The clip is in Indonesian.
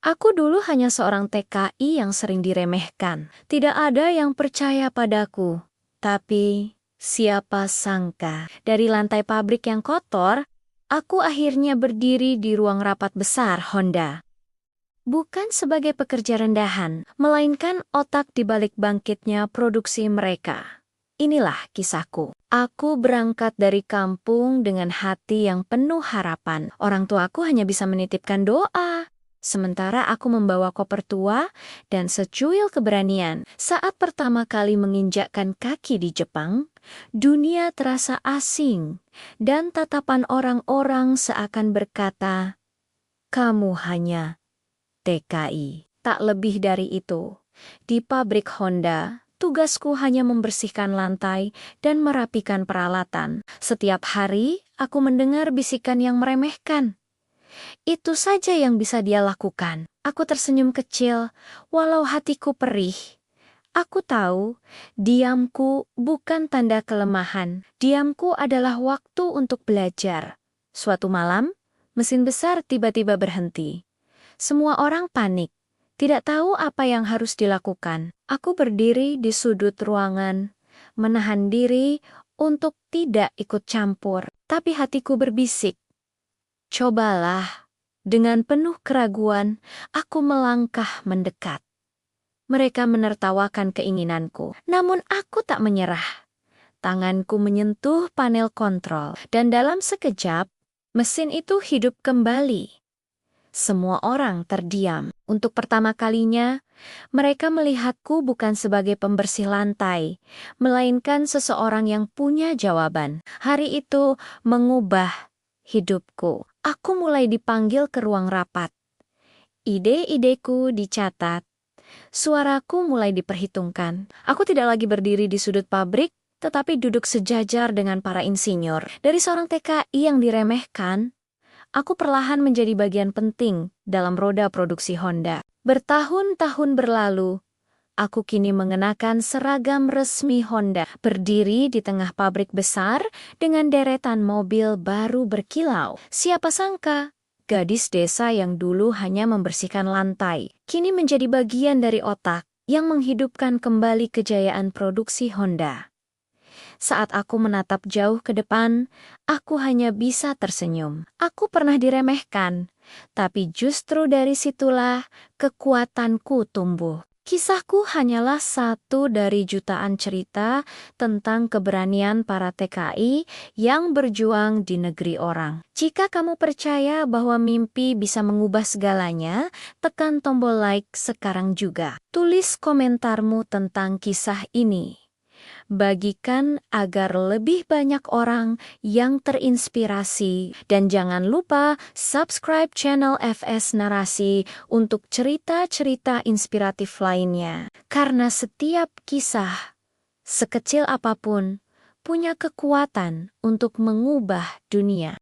Aku dulu hanya seorang TKI yang sering diremehkan. Tidak ada yang percaya padaku. Tapi, siapa sangka, dari lantai pabrik yang kotor, aku akhirnya berdiri di ruang rapat besar Honda. Bukan sebagai pekerja rendahan, melainkan otak di balik bangkitnya produksi mereka. Inilah kisahku. Aku berangkat dari kampung dengan hati yang penuh harapan. Orang tuaku hanya bisa menitipkan doa. Sementara aku membawa koper tua dan secuil keberanian. Saat pertama kali menginjakkan kaki di Jepang, dunia terasa asing. Dan tatapan orang-orang seakan berkata, "Kamu hanya TKI." Tak lebih dari itu. Di pabrik Honda, tugasku hanya membersihkan lantai dan merapikan peralatan. Setiap hari, aku mendengar bisikan yang meremehkan. Itu saja yang bisa dia lakukan. Aku tersenyum kecil, walau hatiku perih. Aku tahu, diamku bukan tanda kelemahan. Diamku adalah waktu untuk belajar. Suatu malam, mesin besar tiba-tiba berhenti. Semua orang panik, tidak tahu apa yang harus dilakukan. Aku berdiri di sudut ruangan, menahan diri untuk tidak ikut campur. Tapi hatiku berbisik, "Cobalah." Dengan penuh keraguan, aku melangkah mendekat. Mereka menertawakan keinginanku, namun aku tak menyerah. Tanganku menyentuh panel kontrol, dan dalam sekejap, mesin itu hidup kembali. Semua orang terdiam. Untuk pertama kalinya, mereka melihatku bukan sebagai pembersih lantai, melainkan seseorang yang punya jawaban. Hari itu mengubah hidupku. Aku mulai dipanggil ke ruang rapat. Ide-ideku dicatat. Suaraku mulai diperhitungkan. Aku tidak lagi berdiri di sudut pabrik, tetapi duduk sejajar dengan para insinyur. Dari seorang TKI yang diremehkan, aku perlahan menjadi bagian penting dalam roda produksi Honda. Bertahun-tahun berlalu, aku kini mengenakan seragam resmi Honda, berdiri di tengah pabrik besar dengan deretan mobil baru berkilau. Siapa sangka, gadis desa yang dulu hanya membersihkan lantai, kini menjadi bagian dari otak yang menghidupkan kembali kejayaan produksi Honda. Saat aku menatap jauh ke depan, aku hanya bisa tersenyum. Aku pernah diremehkan, tapi justru dari situlah kekuatanku tumbuh. Kisahku hanyalah satu dari jutaan cerita tentang keberanian para TKI yang berjuang di negeri orang. Jika kamu percaya bahwa mimpi bisa mengubah segalanya, tekan tombol like sekarang juga. Tulis komentarmu tentang kisah ini. Bagikan agar lebih banyak orang yang terinspirasi. Dan jangan lupa subscribe channel FS Narasi untuk cerita-cerita inspiratif lainnya. Karena setiap kisah, sekecil apapun, punya kekuatan untuk mengubah dunia.